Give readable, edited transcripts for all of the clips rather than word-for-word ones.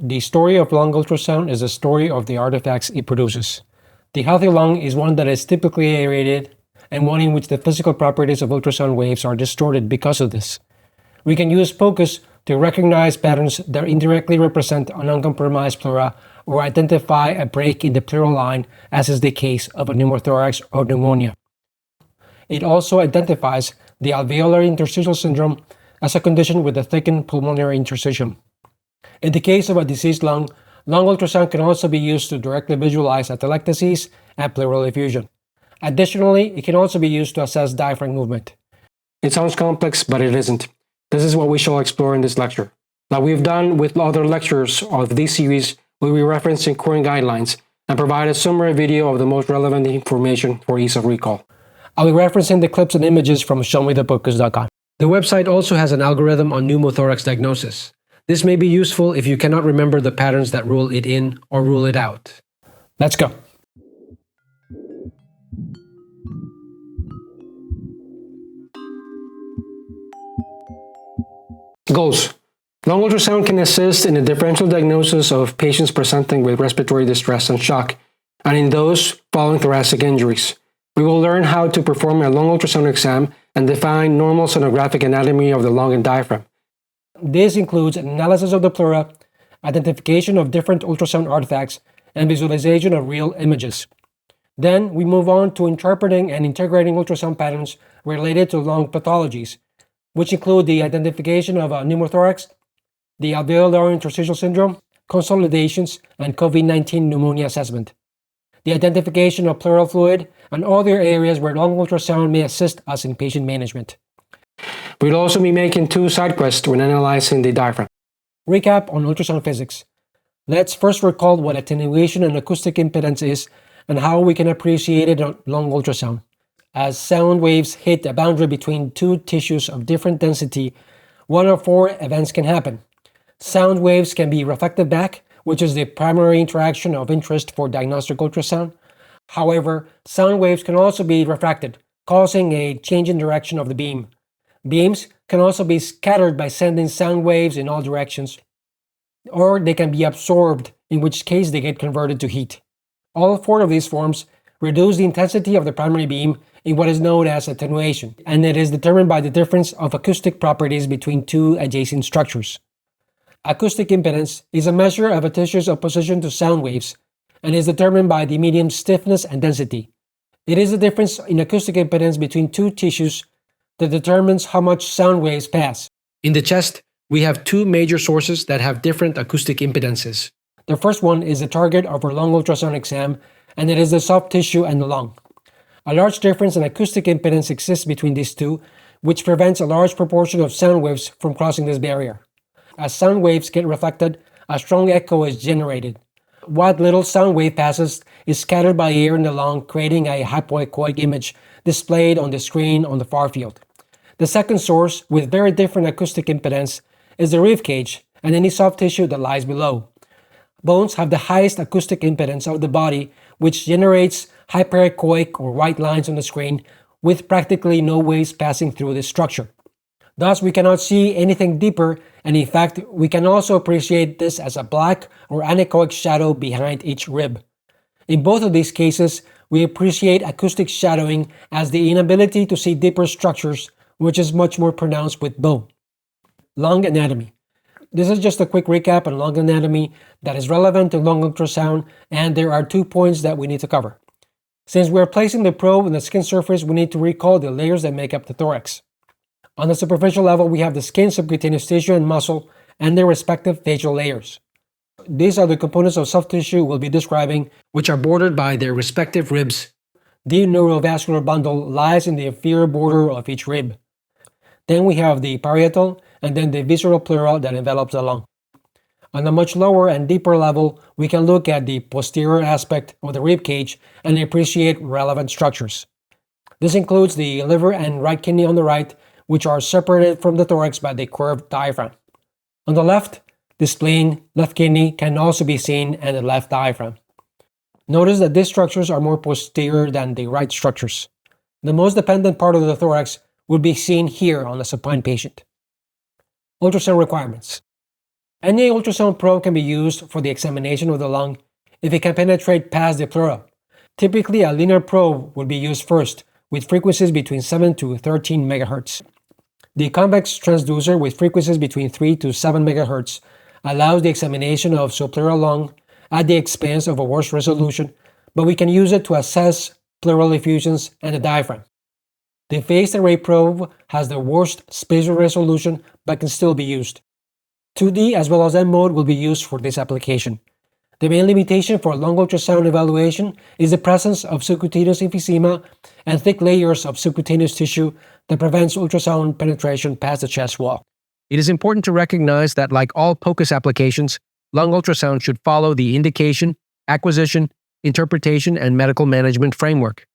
the story of lung ultrasound is a story of the artifacts it produces. The healthy lung is one that is typically aerated and one in which the physical properties of ultrasound waves are distorted because of this. We can use POCUS to recognize patterns that indirectly represent an uncompromised pleura or identify a break in the pleural line, as is the case of a pneumothorax or pneumonia. It also identifies the alveolar interstitial syndrome as a condition with a thickened pulmonary interstitium. In the case of a diseased lung ultrasound can also be used to directly visualize atelectasis and pleural effusion. Additionally, it can also be used to assess diaphragm movement. It sounds complex, but it isn't. This is what we shall explore in this lecture. Like we've done with other lectures of this series, we'll be referencing current guidelines and provide a summary video of the most relevant information for ease of recall. I'll be referencing the clips and images from showmethepocus.com. The website also has an algorithm on pneumothorax diagnosis. This may be useful if you cannot remember the patterns that rule it in or rule it out. Let's go. Goals. Lung ultrasound can assist in the differential diagnosis of patients presenting with respiratory distress and shock, and in those following thoracic injuries. We will learn how to perform a lung ultrasound exam and define normal sonographic anatomy of the lung and diaphragm. This includes analysis of the pleura, identification of different ultrasound artifacts, and visualization of real images. Then we move on to interpreting and integrating ultrasound patterns related to lung pathologies, which include the identification of a pneumothorax, the alveolar interstitial syndrome, consolidations, and COVID-19 pneumonia assessment, the identification of pleural fluid, and other areas where lung ultrasound may assist us in patient management. We'll also be making 2 side quests when analyzing the diaphragm. Recap on ultrasound physics. Let's first recall what attenuation and acoustic impedance is and how we can appreciate it on lung ultrasound. As sound waves hit a boundary between 2 tissues of different density, 1 of 4 events can happen. Sound waves can be reflected back, which is the primary interaction of interest for diagnostic ultrasound. However, sound waves can also be refracted, causing a change in direction of the beam. Beams can also be scattered by sending sound waves in all directions, or they can be absorbed, in which case they get converted to heat. All 4 of these forms reduce the intensity of the primary beam in what is known as attenuation, and it is determined by the difference of acoustic properties between 2 adjacent structures. Acoustic impedance is a measure of a tissue's opposition to sound waves and is determined by the medium's stiffness and density. It is the difference in acoustic impedance between 2 tissues that determines how much sound waves pass. In the chest, we have 2 major sources that have different acoustic impedances. The first one is the target of our lung ultrasound exam, and it is the soft tissue and the lung. A large difference in acoustic impedance exists between these 2, which prevents a large proportion of sound waves from crossing this barrier. As sound waves get reflected, a strong echo is generated. What little sound wave passes is scattered by air in the lung, creating a hypoechoic image displayed on the screen on the far field. The second source, with very different acoustic impedance, is the rib cage and any soft tissue that lies below. Bones have the highest acoustic impedance of the body, which generates hyperechoic or white lines on the screen with practically no waves passing through this structure. Thus, we cannot see anything deeper, and in fact, we can also appreciate this as a black or anechoic shadow behind each rib. In both of these cases, we appreciate acoustic shadowing as the inability to see deeper structures, which is much more pronounced with bone. Lung anatomy. This is just a quick recap on lung anatomy that is relevant to lung ultrasound, and there are 2 points that we need to cover. Since we are placing the probe on the skin surface, we need to recall the layers that make up the thorax. On the superficial level, we have the skin, subcutaneous tissue, and muscle, and their respective facial layers. These are the components of soft tissue we'll be describing, which are bordered by their respective ribs. The neurovascular bundle lies in the inferior border of each rib. Then we have the parietal, and then the visceral pleura that envelops the lung. On a much lower and deeper level, we can look at the posterior aspect of the rib cage and appreciate relevant structures. This includes the liver and right kidney on the right, which are separated from the thorax by the curved diaphragm. On the left, the spleen, left kidney can also be seen, and the left diaphragm. Notice that these structures are more posterior than the right structures. The most dependent part of the thorax would be seen here on a supine patient. Ultrasound requirements. Any ultrasound probe can be used for the examination of the lung if it can penetrate past the pleura. Typically, a linear probe would be used first, with frequencies between 7 to 13 MHz. The convex transducer with frequencies between 3 to 7 MHz allows the examination of subpleural lung at the expense of a worse resolution, but we can use it to assess pleural effusions and the diaphragm. The phased array probe has the worst spatial resolution but can still be used. 2D as well as M mode will be used for this application. The main limitation for lung ultrasound evaluation is the presence of subcutaneous emphysema and thick layers of subcutaneous tissue that prevents ultrasound penetration past the chest wall. It is important to recognize that, like all POCUS applications, lung ultrasound should follow the indication, acquisition, interpretation, and medical management framework.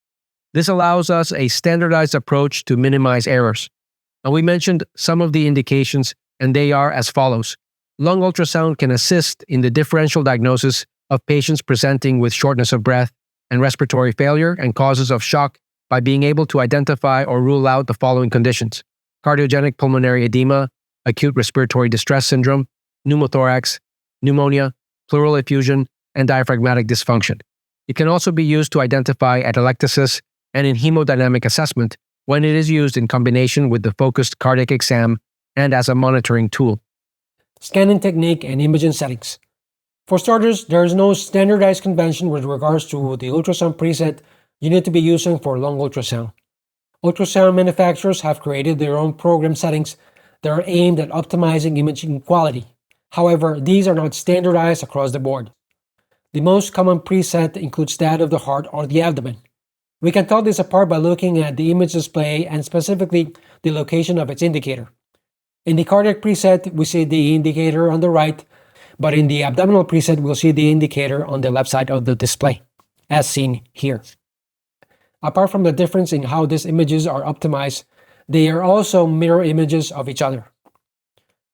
This allows us a standardized approach to minimize errors. And we mentioned some of the indications, and they are as follows. Lung ultrasound can assist in the differential diagnosis of patients presenting with shortness of breath and respiratory failure and causes of shock by being able to identify or rule out the following conditions: cardiogenic pulmonary edema, acute respiratory distress syndrome, pneumothorax, pneumonia, pleural effusion, and diaphragmatic dysfunction. It can also be used to identify atelectasis and in hemodynamic assessment when it is used in combination with the focused cardiac exam and as a monitoring tool. Scanning technique and imaging settings. For starters, there is no standardized convention with regards to the ultrasound preset you need to be using for lung ultrasound. Ultrasound manufacturers have created their own program settings that are aimed at optimizing imaging quality. However, these are not standardized across the board. The most common preset includes that of the heart or the abdomen. We can tell this apart by looking at the image display and specifically the location of its indicator. In the cardiac preset, we see the indicator on the right, but in the abdominal preset, we'll see the indicator on the left side of the display, as seen here. Apart from the difference in how these images are optimized, they are also mirror images of each other.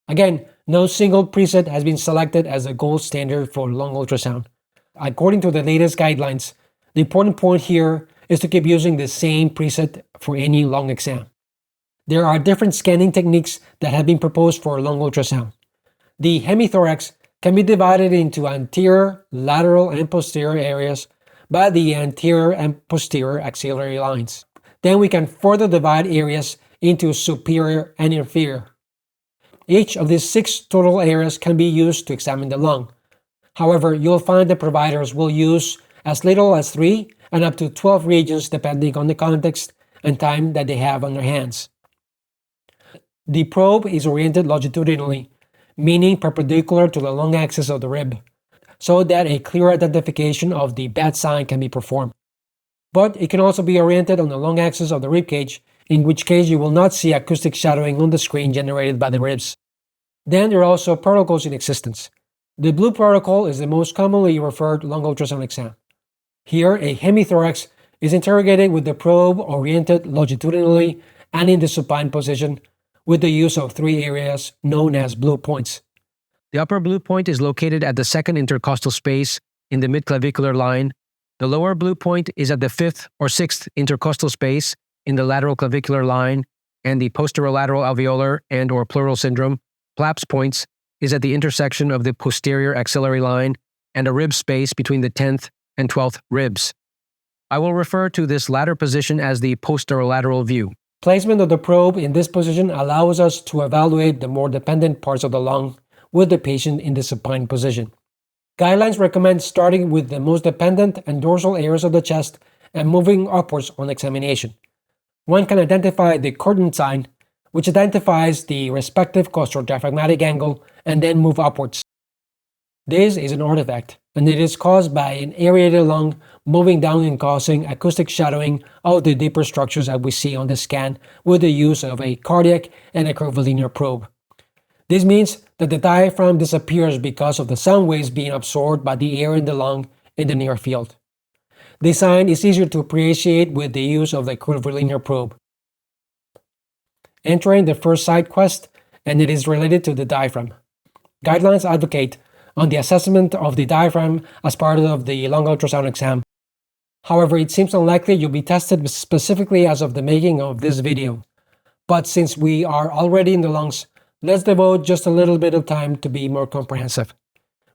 Again, no single preset has been selected as the gold standard for lung ultrasound. According to the latest guidelines, the important point here is to keep using the same preset for any lung exam. There are different scanning techniques that have been proposed for lung ultrasound. The hemithorax can be divided into anterior, lateral, and posterior areas by the anterior and posterior axillary lines. Then we can further divide areas into superior and inferior. Each of these 6 total areas can be used to examine the lung. However, you'll find that providers will use as little as 3 and up to 12 regions depending on the context and time that they have on their hands. The probe is oriented longitudinally, meaning perpendicular to the lung axis of the rib, so that a clear identification of the bad sign can be performed. But it can also be oriented on the lung axis of the rib cage, in which case you will not see acoustic shadowing on the screen generated by the ribs. Then there are also protocols in existence. The blue protocol is the most commonly referred lung ultrasound exam. Here, a hemithorax is interrogated with the probe oriented longitudinally and in the supine position with the use of 3 areas known as blue points. The upper blue point is located at the second intercostal space in the midclavicular line. The lower blue point is at the 5th or 6th intercostal space in the lateral clavicular line, and the posterolateral alveolar and or pleural syndrome, PLAPS points, is at the intersection of the posterior axillary line and a rib space between the 10th and 12th ribs. I will refer to this latter position as the posterolateral view. Placement of the probe in this position allows us to evaluate the more dependent parts of the lung with the patient in the supine position. Guidelines recommend starting with the most dependent and dorsal areas of the chest and moving upwards on examination. One can identify the curtain sign, which identifies the respective costo-diaphragmatic angle, and then move upwards. This is an artifact, and it is caused by an aerated lung moving down and causing acoustic shadowing of the deeper structures that we see on the scan with the use of a cardiac and a curvilinear probe. This means that the diaphragm disappears because of the sound waves being absorbed by the air in the lung in the near field. This sign is easier to appreciate with the use of the curvilinear probe. Entering the first side quest, and it is related to the diaphragm. Guidelines advocate on the assessment of the diaphragm as part of the lung ultrasound exam. However, it seems unlikely you'll be tested specifically as of the making of this video. But since we are already in the lungs, Let's devote just a little bit of time to be more comprehensive.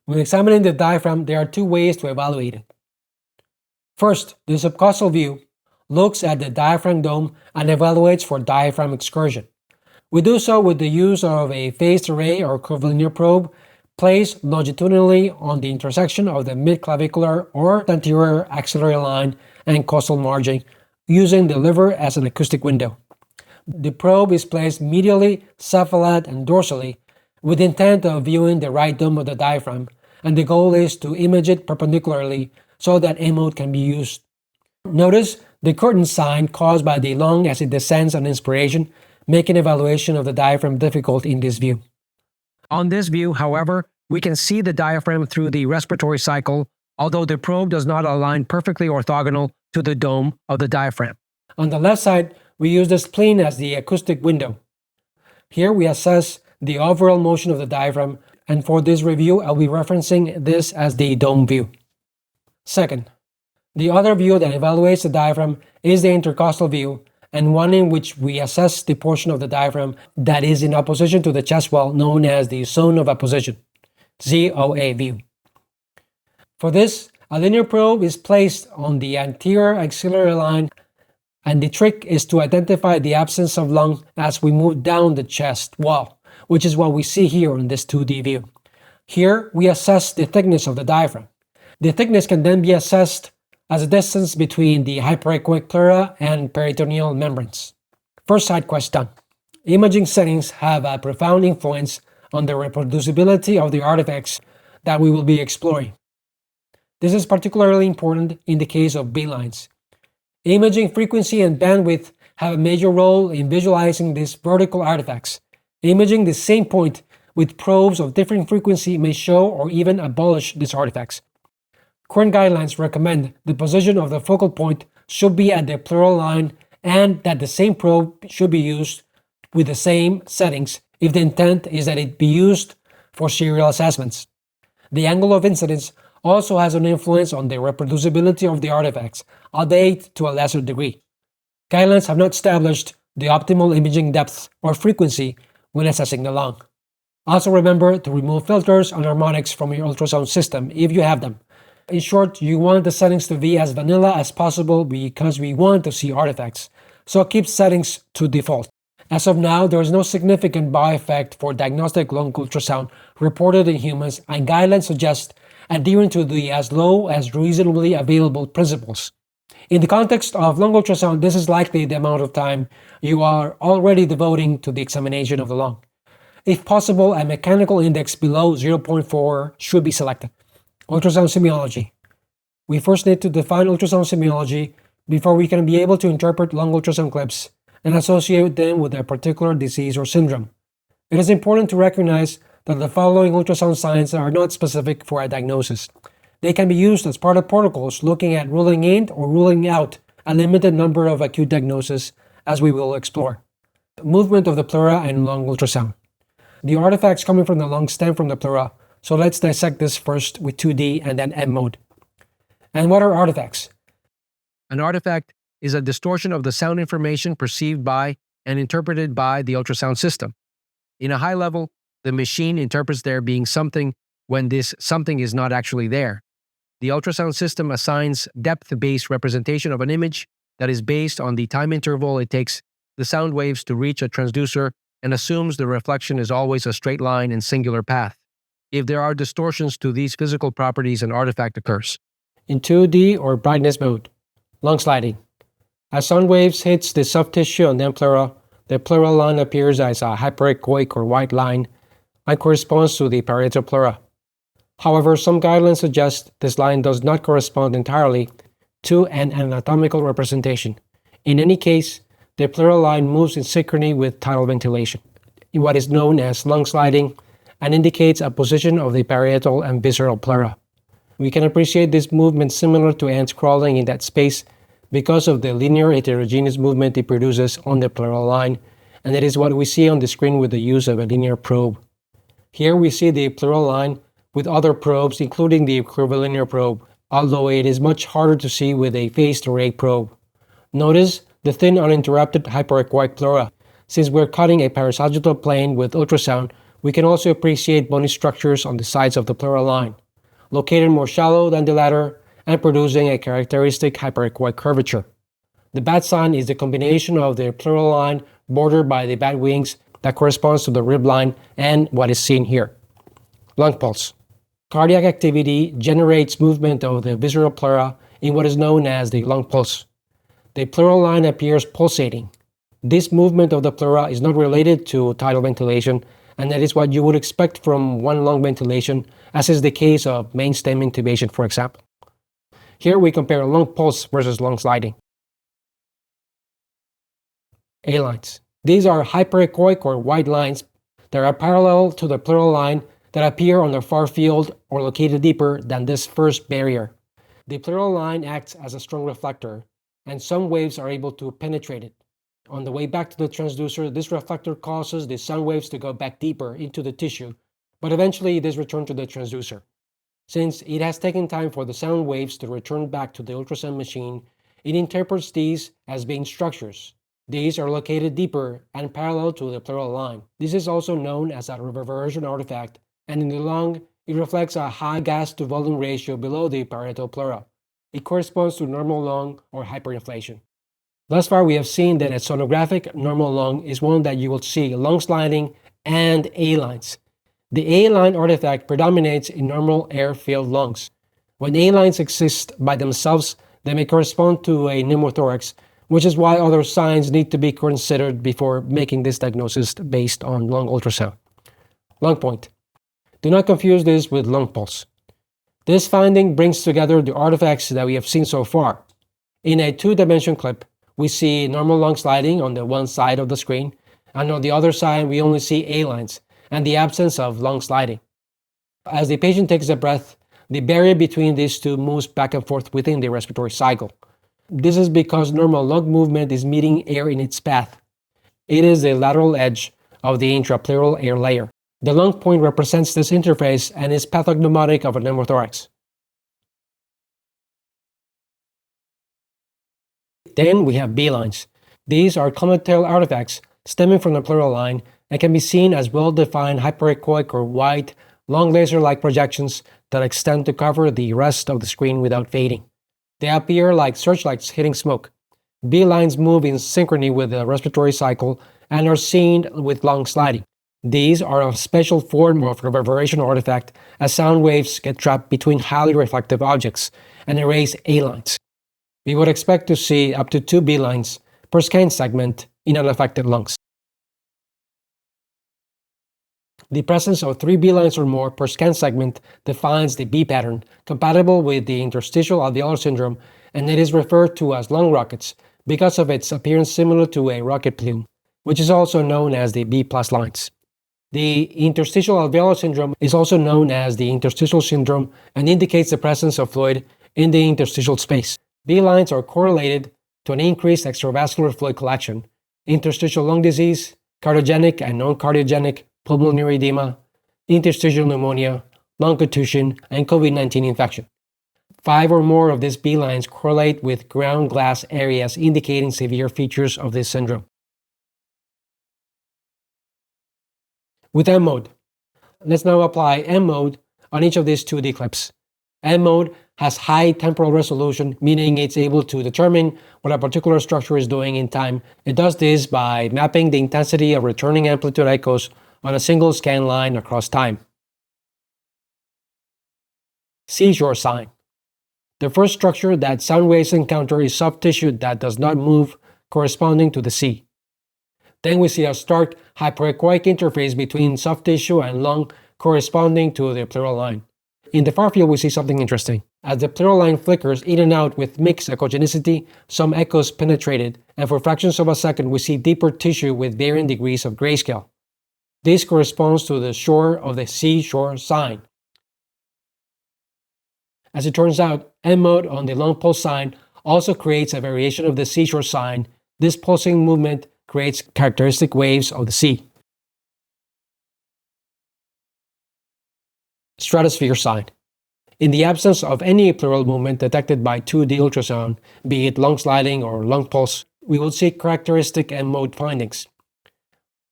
When examining the diaphragm, there are two ways to evaluate it. First, the subcostal view looks at the diaphragm dome and evaluates for diaphragm excursion. We do so with the use of a phased array or curvilinear probe placed longitudinally on the intersection of the midclavicular or anterior axillary line and costal margin, using the liver as an acoustic window. The probe is placed medially, cephalad, and dorsally with the intent of viewing the right dome of the diaphragm, and the goal is to image it perpendicularly so that M-mode can be used. Notice the curtain sign caused by the lung as it descends on inspiration, making evaluation of the diaphragm difficult in this view. On this view, however, we can see the diaphragm through the respiratory cycle, although the probe does not align perfectly orthogonal to the dome of the diaphragm. On the left side, we use the spleen as the acoustic window. Here we assess the overall motion of the diaphragm, and for this review, I'll be referencing this as the dome view. Second, the other view that evaluates the diaphragm is the intercostal view, and one in which we assess the portion of the diaphragm that is in opposition to the chest wall, known as the zone of apposition, ZOA view. For this, a linear probe is placed on the anterior axillary line, and the trick is to identify the absence of lung as we move down the chest wall, which is what we see here in this 2D view. Here, we assess the thickness of the diaphragm. The thickness can then be assessed as a distance between the hyperechoic pleura and peritoneal membranes. First side quest done. Imaging settings have a profound influence on the reproducibility of the artifacts that we will be exploring. This is particularly important in the case of B-lines. Imaging frequency and bandwidth have a major role in visualizing these vertical artifacts. Imaging the same point with probes of different frequency may show or even abolish these artifacts. Current guidelines recommend the position of the focal point should be at the pleural line and that the same probe should be used with the same settings if the intent is that it be used for serial assessments. The angle of incidence also has an influence on the reproducibility of the artifacts, albeit to a lesser degree. Guidelines have not established the optimal imaging depth or frequency when assessing the lung. Also remember to remove filters and harmonics from your ultrasound system if you have them. In short, you want the settings to be as vanilla as possible because we want to see artifacts, so keep settings to default. As of now, there is no significant by-effect for diagnostic lung ultrasound reported in humans, and guidelines suggest adhering to the as low as reasonably available principles. In the context of lung ultrasound, this is likely the amount of time you are already devoting to the examination of the lung. If possible, a mechanical index below 0.4 should be selected. Ultrasound semiology. We first need to define ultrasound semiology before we can be able to interpret lung ultrasound clips and associate them with a particular disease or syndrome. It is important to recognize that the following ultrasound signs are not specific for a diagnosis. They can be used as part of protocols looking at ruling in or ruling out a limited number of acute diagnoses, as we will explore. Movement of the pleura and lung ultrasound. The artifacts coming from the lung stem from the pleura, so let's dissect this first with 2D and then M-mode. And what are artifacts? An artifact is a distortion of the sound information perceived by and interpreted by the ultrasound system. In a high level, the machine interprets there being something when this something is not actually there. The ultrasound system assigns depth-based representation of an image that is based on the time interval it takes the sound waves to reach a transducer and assumes the reflection is always a straight line and singular path. If there are distortions to these physical properties, an artifact occurs. In 2D or brightness mode, lung sliding. As sound waves hits the soft tissue on the pleura, the pleural line appears as a hyperechoic or white line and corresponds to the parietal pleura. However, some guidelines suggest this line does not correspond entirely to an anatomical representation. In any case, the pleural line moves in synchrony with tidal ventilation, what is known as lung sliding, and indicates a position of the parietal and visceral pleura. We can appreciate this movement similar to ants crawling in that space because of the linear heterogeneous movement it produces on the pleural line, and it is what we see on the screen with the use of a linear probe. Here we see the pleural line with other probes, including the curvilinear probe, although it is much harder to see with a phased array probe. Notice the thin uninterrupted hyperechoic pleura. Since we're cutting a parasagittal plane with ultrasound, we can also appreciate bony structures on the sides of the pleural line, located more shallow than the latter and producing a characteristic hyperechoic curvature. The bat sign is the combination of the pleural line bordered by the bat wings that corresponds to the rib line and what is seen here. Lung pulse. Cardiac activity generates movement of the visceral pleura in what is known as the lung pulse. The pleural line appears pulsating. This movement of the pleura is not related to tidal ventilation, and that is what you would expect from one lung ventilation, as is the case of main stem intubation, for example. Here we compare lung pulse versus lung sliding. A-lines. These are hyperechoic or white lines that are parallel to the pleural line that appear on the far field or located deeper than this first barrier. The pleural line acts as a strong reflector, and some waves are able to penetrate it. On the way back to the transducer, this reflector causes the sound waves to go back deeper into the tissue, but eventually it is returned to the transducer. Since it has taken time for the sound waves to return back to the ultrasound machine, it interprets these as being structures. These are located deeper and parallel to the pleural line. This is also known as a reverberation artifact, and in the lung, it reflects a high gas to volume ratio below the parietal pleura. It corresponds to normal lung or hyperinflation. Thus far, we have seen that a sonographic normal lung is one that you will see lung sliding and A-lines. The A-line artifact predominates in normal air-filled lungs. When A-lines exist by themselves, they may correspond to a pneumothorax, which is why other signs need to be considered before making this diagnosis based on lung ultrasound. Lung point. Do not confuse this with lung pulse. This finding brings together the artifacts that we have seen so far. In a two-dimension clip, we see normal lung sliding on the one side of the screen, and on the other side we only see A-lines and the absence of lung sliding. As the patient takes a breath, the barrier between these two moves back and forth within the respiratory cycle. This is because normal lung movement is meeting air in its path. It is the lateral edge of the intrapleural air layer. The lung point represents this interface and is pathognomonic of a pneumothorax. Then we have B-lines. These are common-tail artifacts stemming from the pleural line and can be seen as well-defined hyperechoic or white, long laser-like projections that extend to cover the rest of the screen without fading. They appear like searchlights hitting smoke. B-lines move in synchrony with the respiratory cycle and are seen with lung sliding. These are a special form of reverberation artifact as sound waves get trapped between highly reflective objects and erase A-lines. We would expect to see up to 2 B-lines per scan segment in unaffected lungs. The presence of 3 B-lines or more per scan segment defines the B pattern compatible with the interstitial alveolar syndrome, and it is referred to as lung rockets because of its appearance similar to a rocket plume, which is also known as the B+ lines. The interstitial alveolar syndrome is also known as the interstitial syndrome and indicates the presence of fluid in the interstitial space. B-lines are correlated to an increased extravascular fluid collection, interstitial lung disease, cardiogenic and non-cardiogenic pulmonary edema, interstitial pneumonia, lung contusion, and COVID-19 infection. 5 or more of these B-lines correlate with ground glass areas indicating severe features of this syndrome. With M mode. Let's now apply M mode on each of these 2D clips. M mode has high temporal resolution, meaning it's able to determine what a particular structure is doing in time. It does this by mapping the intensity of returning amplitude echoes on a single scan line across time. Seashore sign. The first structure that sound waves encounter is soft tissue that does not move, corresponding to the sea. Then we see a stark hyperechoic interface between soft tissue and lung corresponding to the pleural line. In the far field, we see something interesting. As the pleural line flickers in and out with mixed echogenicity, some echoes penetrated, and for fractions of a second, we see deeper tissue with varying degrees of grayscale. This corresponds to the shore of the seashore sign. As it turns out, M mode on the lung pulse sign also creates a variation of the seashore sign. This pulsing movement creates characteristic waves of the sea. Stratosphere sign. In the absence of any pleural movement detected by 2D ultrasound, be it lung sliding or lung pulse, we will see characteristic M mode findings.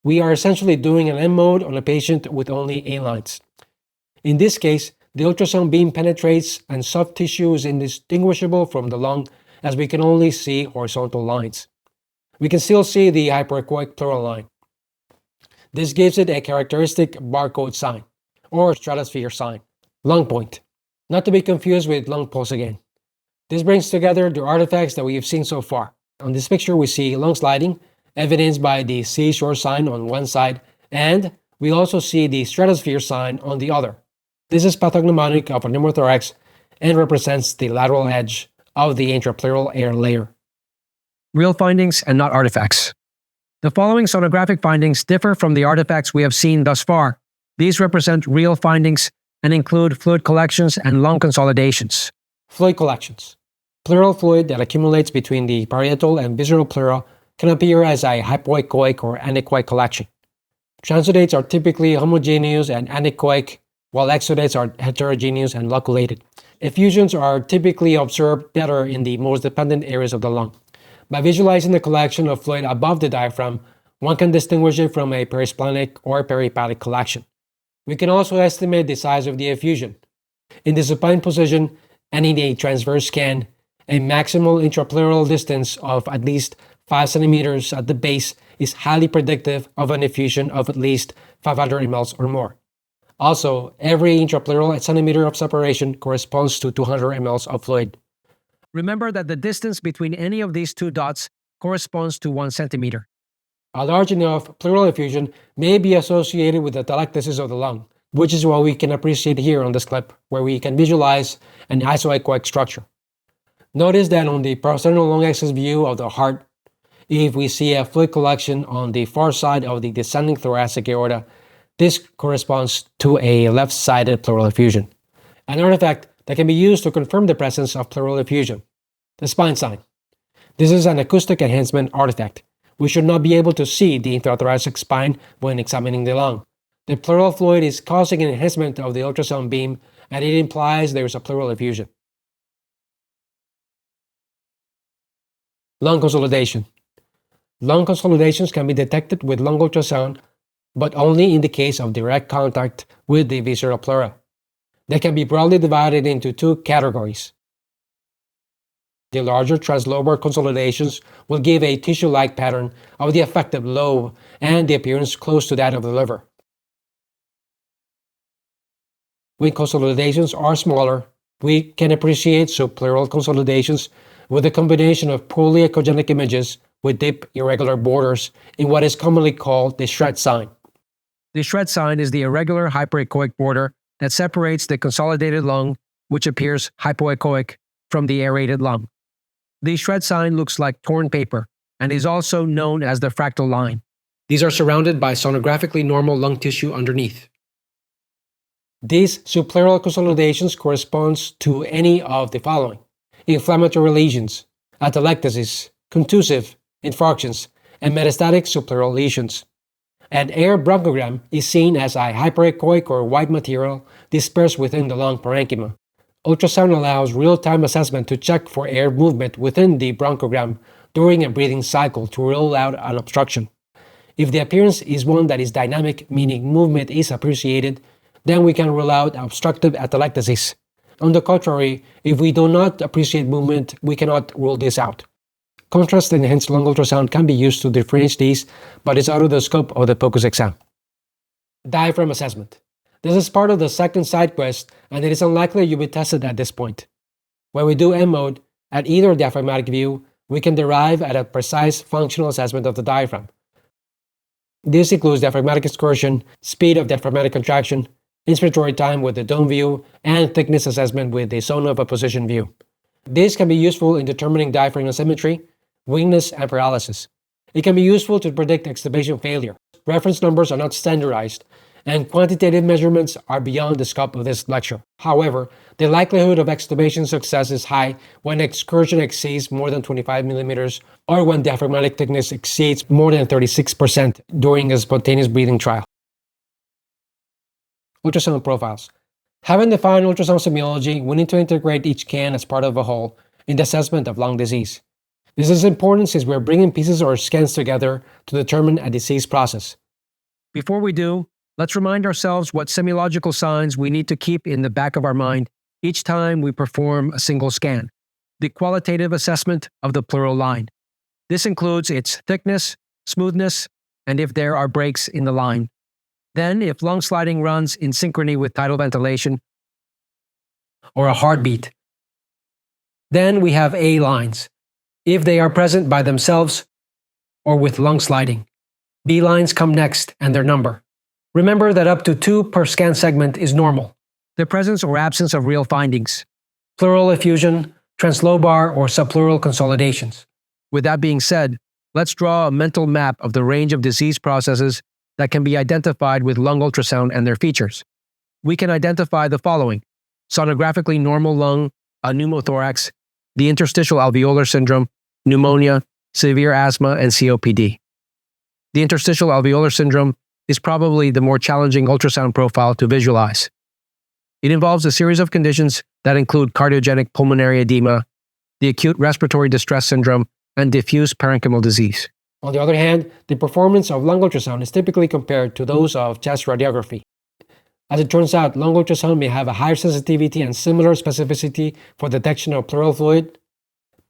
we are essentially doing an M mode on a patient with only A lines. In this case, the ultrasound beam penetrates and soft tissue is indistinguishable from the lung as we can only see horizontal lines. We can still see the hyperechoic pleural line. This gives it a characteristic barcode sign, or stratosphere sign, lung point, not to be confused with lung pulse again. This brings together the artifacts that we have seen so far. On this picture, we see lung sliding, evidenced by the seashore sign on one side, and we also see the stratosphere sign on the other. This is pathognomonic of a pneumothorax and represents the lateral edge of the intrapleural air layer. Real findings and not artifacts. The following sonographic findings differ from the artifacts we have seen thus far. These represent real findings and include fluid collections and lung consolidations. Fluid collections. Pleural fluid that accumulates between the parietal and visceral pleura can appear as a hypoechoic or anechoic collection. Transudates are typically homogeneous and anechoic, while exudates are heterogeneous and loculated. Effusions are typically observed better in the most dependent areas of the lung. By visualizing the collection of fluid above the diaphragm, one can distinguish it from a perisplenic or perihepatic collection. We can also estimate the size of the effusion. In the supine position and in a transverse scan, a maximal intrapleural distance of at least 5 centimeters at the base is highly predictive of an effusion of at least 500 mL or more. Also, every intrapleural centimeter of separation corresponds to 200 mL of fluid. Remember that the distance between any of these two dots corresponds to 1 centimeter. A large enough pleural effusion may be associated with the atelectasis of the lung, which is what we can appreciate here on this clip, where we can visualize an isoechoic structure. Notice that on the parasternal lung axis view of the heart, if we see a fluid collection on the far side of the descending thoracic aorta, this corresponds to a left-sided pleural effusion, an artifact that can be used to confirm the presence of pleural effusion. The spine sign. This is an acoustic enhancement artifact. We should not be able to see the intrathoracic spine when examining the lung. The pleural fluid is causing an enhancement of the ultrasound beam, and it implies there is a pleural effusion. Lung consolidation. Lung consolidations can be detected with lung ultrasound, but only in the case of direct contact with the visceral pleura. They can be broadly divided into two categories. The larger translobar consolidations will give a tissue-like pattern of the affected lobe and the appearance close to that of the liver. When consolidations are smaller, we can appreciate subpleural consolidations with a combination of poorly echogenic images with deep irregular borders in what is commonly called the shred sign. The shred sign is the irregular hyperechoic border that separates the consolidated lung, which appears hypoechoic, from the aerated lung. The shred sign looks like torn paper and is also known as the fractal line. These are surrounded by sonographically normal lung tissue underneath. These subpleural consolidations corresponds to any of the following: inflammatory lesions, atelectasis, contusive, infarctions, and metastatic subpleural lesions. An air bronchogram is seen as a hyperechoic or white material dispersed within the lung parenchyma. Ultrasound allows real-time assessment to check for air movement within the bronchogram during a breathing cycle to rule out an obstruction. If the appearance is one that is dynamic, meaning movement is appreciated, then we can rule out obstructive atelectasis. On the contrary, if we do not appreciate movement, we cannot rule this out. Contrast-enhanced lung ultrasound can be used to differentiate these, but is out of the scope of the POCUS exam. Diaphragm assessment. This is part of the second side quest, and it is unlikely you'll be tested at this point. When we do M mode, at either diaphragmatic view, we can derive at a precise functional assessment of the diaphragm. This includes diaphragmatic excursion, speed of diaphragmatic contraction, inspiratory time with the dome view, and thickness assessment with the zone of opposition view. This can be useful in determining diaphragm asymmetry, weakness, and paralysis. It can be useful to predict extubation failure. Reference numbers are not standardized, and quantitative measurements are beyond the scope of this lecture. However, the likelihood of extubation success is high when excursion exceeds more than 25 millimeters or when diaphragmatic thickness exceeds more than 36% during a spontaneous breathing trial. Ultrasound profiles. Having defined ultrasound semiology, we need to integrate each scan as part of a whole in the assessment of lung disease. This is important since we're bringing pieces or scans together to determine a disease process. Before we do, let's remind ourselves what semiological signs we need to keep in the back of our mind each time we perform a single scan. The qualitative assessment of the pleural line. This includes its thickness, smoothness, and if there are breaks in the line. Then, if lung sliding runs in synchrony with tidal ventilation or a heartbeat. Then we have A lines, if they are present by themselves or with lung sliding. B lines come next and their number. Remember that up to 2 per scan segment is normal. The presence or absence of real findings. Pleural effusion, translobar or subpleural consolidations. With that being said, let's draw a mental map of the range of disease processes that can be identified with lung ultrasound and their features. We can identify the following: sonographically normal lung, a pneumothorax, the interstitial alveolar syndrome, pneumonia, severe asthma, and COPD. The interstitial alveolar syndrome is probably the more challenging ultrasound profile to visualize. It involves a series of conditions that include cardiogenic pulmonary edema, the acute respiratory distress syndrome, and diffuse parenchymal disease. On the other hand, the performance of lung ultrasound is typically compared to those of chest radiography. As it turns out, lung ultrasound may have a higher sensitivity and similar specificity for detection of pleural fluid,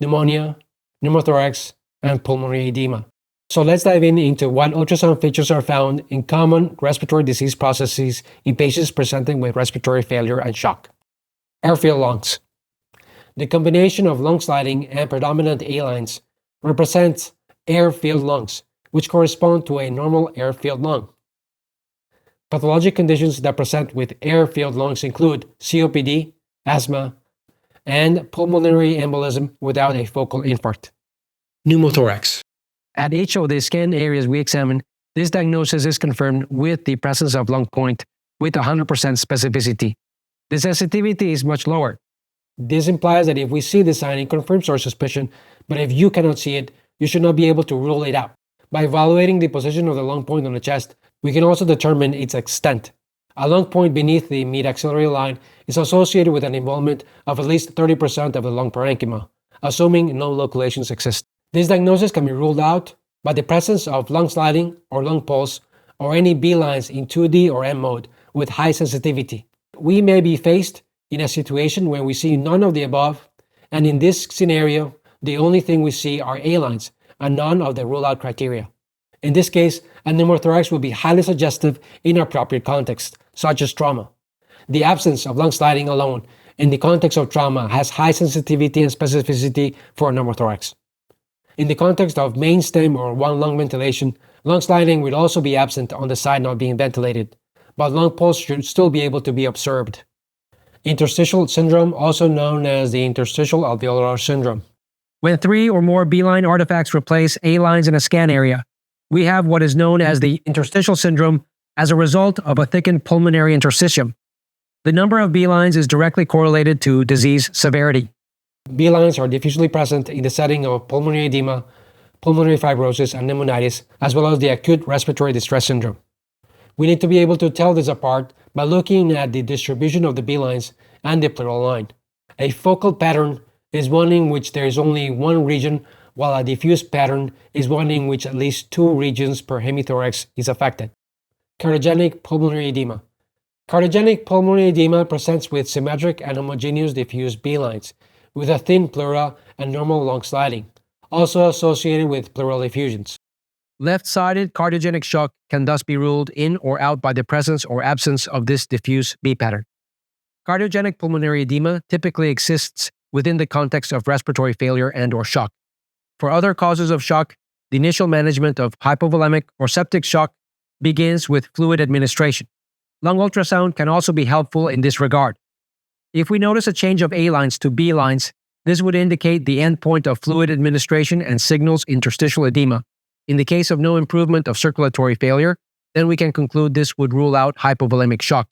pneumonia, pneumothorax, and pulmonary edema. So let's dive into what ultrasound features are found in common respiratory disease processes in patients presenting with respiratory failure and shock. Air-filled lungs. The combination of lung sliding and predominant A lines represents air-filled lungs, which correspond to a normal air-filled lung. Pathologic conditions that present with air-filled lungs include COPD, asthma, and pulmonary embolism without a focal infarct. Pneumothorax. At each of the scan areas we examine, this diagnosis is confirmed with the presence of lung point with 100% specificity. The sensitivity is much lower. This implies that if we see the sign, it confirms our suspicion, but if you cannot see it, you should not be able to rule it out. By evaluating the position of the lung point on the chest, we can also determine its extent. A lung point beneath the mid-axillary line is associated with an involvement of at least 30% of the lung parenchyma, assuming no loculations exist. This diagnosis can be ruled out by the presence of lung sliding or lung pulse or any B lines in 2D or M mode with high sensitivity. We may be faced in a situation where we see none of the above, and in this scenario, the only thing we see are A lines and none of the rule-out criteria. In this case, a pneumothorax will be highly suggestive in appropriate context, such as trauma. The absence of lung sliding alone in the context of trauma has high sensitivity and specificity for a pneumothorax. In the context of main stem or one lung ventilation, lung sliding will also be absent on the side not being ventilated, but lung pulse should still be able to be observed. Interstitial syndrome, also known as the interstitial alveolar syndrome. When 3 or more B-line artifacts replace A lines in a scan area, we have what is known as the interstitial syndrome as a result of a thickened pulmonary interstitium. The number of B lines is directly correlated to disease severity. B lines are diffusely present in the setting of pulmonary edema, pulmonary fibrosis, and pneumonitis, as well as the acute respiratory distress syndrome. We need to be able to tell this apart by looking at the distribution of the B lines and the pleural line. A focal pattern is one in which there is only one region, while a diffuse pattern is one in which at least 2 regions per hemithorax is affected. Cardiogenic pulmonary edema. Cardiogenic pulmonary edema presents with symmetric and homogeneous diffuse B lines, with a thin pleura and normal lung sliding, also associated with pleural effusions. Left-sided cardiogenic shock can thus be ruled in or out by the presence or absence of this diffuse B pattern. Cardiogenic pulmonary edema typically exists within the context of respiratory failure and/or shock. For other causes of shock, the initial management of hypovolemic or septic shock begins with fluid administration. Lung ultrasound can also be helpful in this regard. If we notice a change of A lines to B lines, this would indicate the endpoint of fluid administration and signals interstitial edema. In the case of no improvement of circulatory failure, then we can conclude this would rule out hypovolemic shock.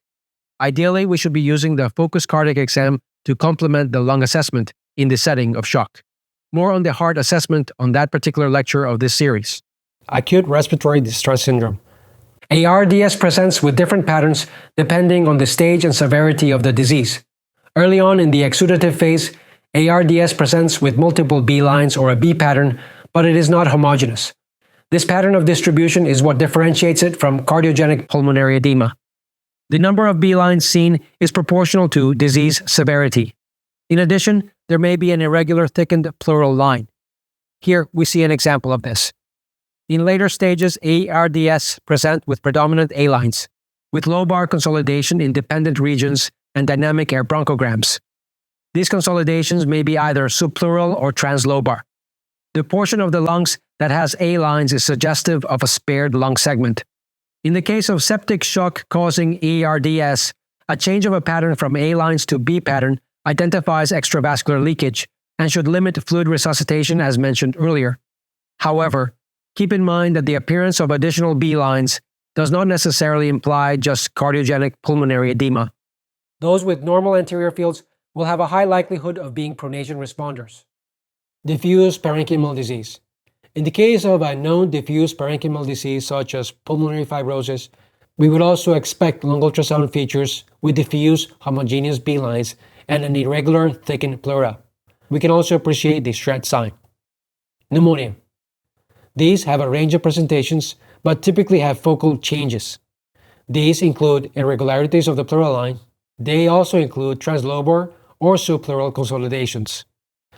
Ideally, we should be using the focused cardiac exam to complement the lung assessment in the setting of shock. More on the heart assessment on that particular lecture of this series. Acute respiratory distress syndrome. ARDS presents with different patterns depending on the stage and severity of the disease. Early on in the exudative phase, ARDS presents with multiple B lines or a B pattern, but it is not homogeneous. This pattern of distribution is what differentiates it from cardiogenic pulmonary edema. The number of B lines seen is proportional to disease severity. In addition, there may be an irregular thickened pleural line. Here, we see an example of this. In later stages, ARDS present with predominant A lines, with lobar consolidation in dependent regions and dynamic air bronchograms. These consolidations may be either subpleural or translobar. The portion of the lungs that has A lines is suggestive of a spared lung segment. In the case of septic shock causing ARDS, a change of a pattern from A lines to B pattern identifies extravascular leakage and should limit fluid resuscitation as mentioned earlier. However, keep in mind that the appearance of additional B lines does not necessarily imply just cardiogenic pulmonary edema. Those with normal anterior fields will have a high likelihood of being pronation responders. Diffuse parenchymal disease. In the case of a known diffuse parenchymal disease such as pulmonary fibrosis, we would also expect lung ultrasound features with diffuse homogeneous B lines and an irregular thickened pleura. We can also appreciate the Schratt sign. Pneumonia. These have a range of presentations, but typically have focal changes. These include irregularities of the pleural line. They also include translobar or subpleural consolidations.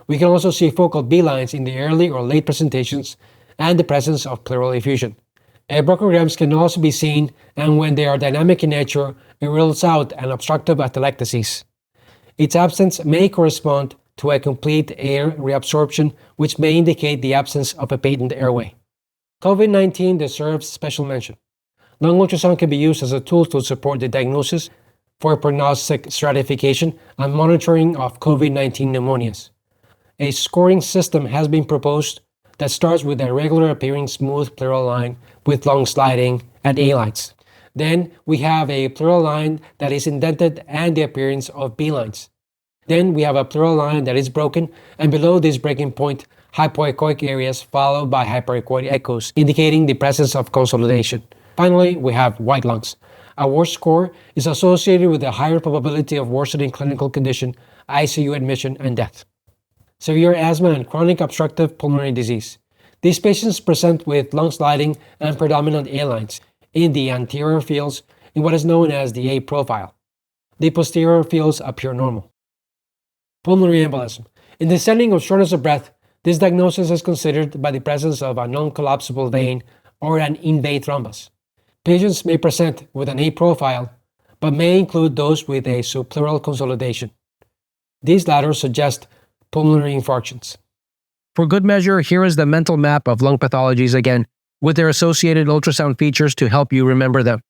We can also see focal B lines in the early or late presentations and the presence of pleural effusion. Air bronchograms can also be seen, and when they are dynamic in nature, it rules out an obstructive atelectasis. Its absence may correspond to a complete air reabsorption, which may indicate the absence of a patent airway. COVID-19 deserves special mention. Lung ultrasound can be used as a tool to support the diagnosis for prognostic stratification and monitoring of COVID-19 pneumonias. A scoring system has been proposed that starts with a regular appearing smooth pleural line with lung sliding at A lines. Then we have a pleural line that is indented and the appearance of B lines. Then we have a pleural line that is broken, and below this breaking point, hypoechoic areas followed by hyperechoic echoes, indicating the presence of consolidation. Finally, we have white lungs. A worse score is associated with a higher probability of worsening clinical condition, ICU admission, and death. Severe asthma and chronic obstructive pulmonary disease. These patients present with lung sliding and predominant A lines in the anterior fields in what is known as the A profile. The posterior fields appear normal. Pulmonary embolism. In the setting of shortness of breath, this diagnosis is considered by the presence of a non-collapsible vein or an in-vein thrombus. Patients may present with an A profile, but may include those with a subpleural consolidation. These latter suggest pulmonary infarctions. For good measure, here is the mental map of lung pathologies again, with their associated ultrasound features to help you remember them.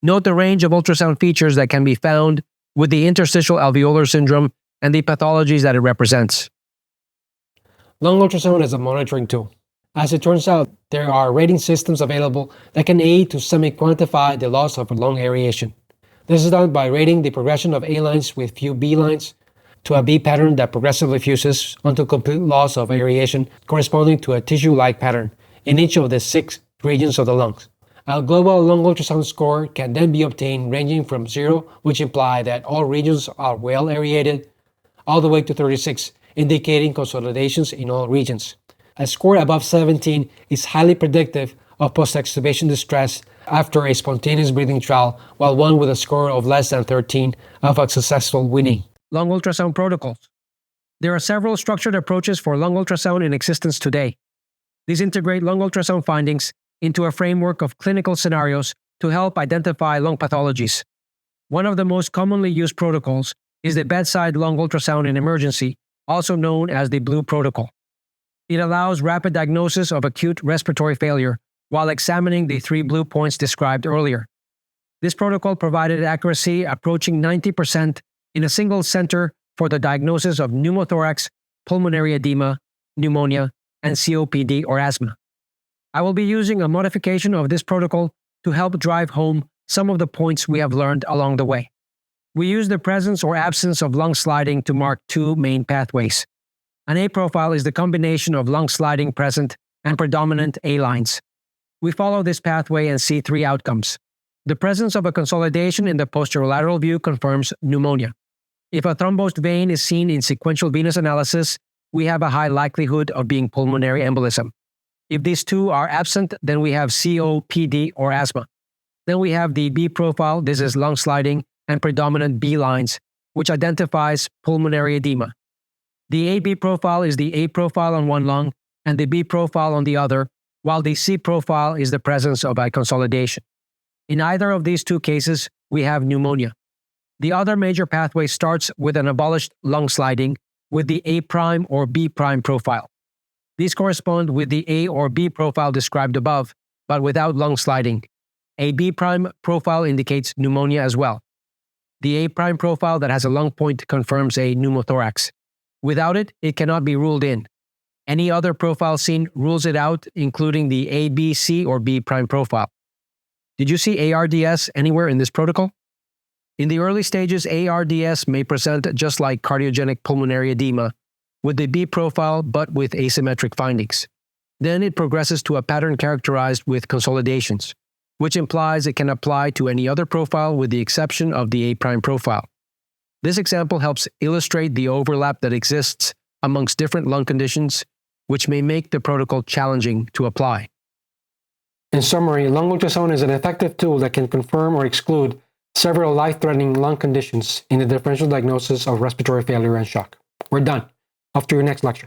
Note the range of ultrasound features that can be found with the interstitial alveolar syndrome and the pathologies that it represents. Lung ultrasound is a monitoring tool. As it turns out, there are rating systems available that can aid to semi-quantify the loss of lung aeration. This is done by rating the progression of A lines with few B lines to a B pattern that progressively fuses until complete loss of aeration corresponding to a tissue-like pattern in each of the 6 regions of the lungs. A global lung ultrasound score can then be obtained ranging from 0, which imply that all regions are well aerated, all the way to 36, indicating consolidations in all regions. A score above 17 is highly predictive of post-extubation distress after a spontaneous breathing trial, while one with a score of less than 13 of a successful weaning. Lung ultrasound protocols. There are several structured approaches for lung ultrasound in existence today. These integrate lung ultrasound findings into a framework of clinical scenarios to help identify lung pathologies. One of the most commonly used protocols is the bedside lung ultrasound in emergency, also known as the Blue protocol. It allows rapid diagnosis of acute respiratory failure while examining the 3 blue points described earlier. This protocol provided accuracy approaching 90% in a single center for the diagnosis of pneumothorax, pulmonary edema, pneumonia, and COPD or asthma. I will be using a modification of this protocol to help drive home some of the points we have learned along the way. We use the presence or absence of lung sliding to mark 2 main pathways. An A profile is the combination of lung sliding present and predominant A lines. We follow this pathway and see 3 outcomes. The presence of a consolidation in the posterolateral view confirms pneumonia. If a thrombosed vein is seen in sequential venous analysis, we have a high likelihood of being pulmonary embolism. If these two are absent, then we have COPD or asthma. Then we have the B profile. This is lung sliding and predominant B lines, which identifies pulmonary edema. The AB profile is the A profile on one lung and the B profile on the other, while the C profile is the presence of a consolidation. In either of these two cases, we have pneumonia. The other major pathway starts with an abolished lung sliding with the A prime or B prime profile. These correspond with the A or B profile described above, but without lung sliding. A B prime profile indicates pneumonia as well. The A prime profile that has a lung point confirms a pneumothorax. Without it, it cannot be ruled in. Any other profile seen rules it out, including the A, B, C, or B prime profile. Did you see ARDS anywhere in this protocol? In the early stages, ARDS may present just like cardiogenic pulmonary edema, with the B profile but with asymmetric findings. Then it progresses to a pattern characterized with consolidations, which implies it can apply to any other profile with the exception of the A prime profile. This example helps illustrate the overlap that exists amongst different lung conditions, which may make the protocol challenging to apply. In summary, lung ultrasound is an effective tool that can confirm or exclude several life-threatening lung conditions in the differential diagnosis of respiratory failure and shock. We're done. Off to your next lecture.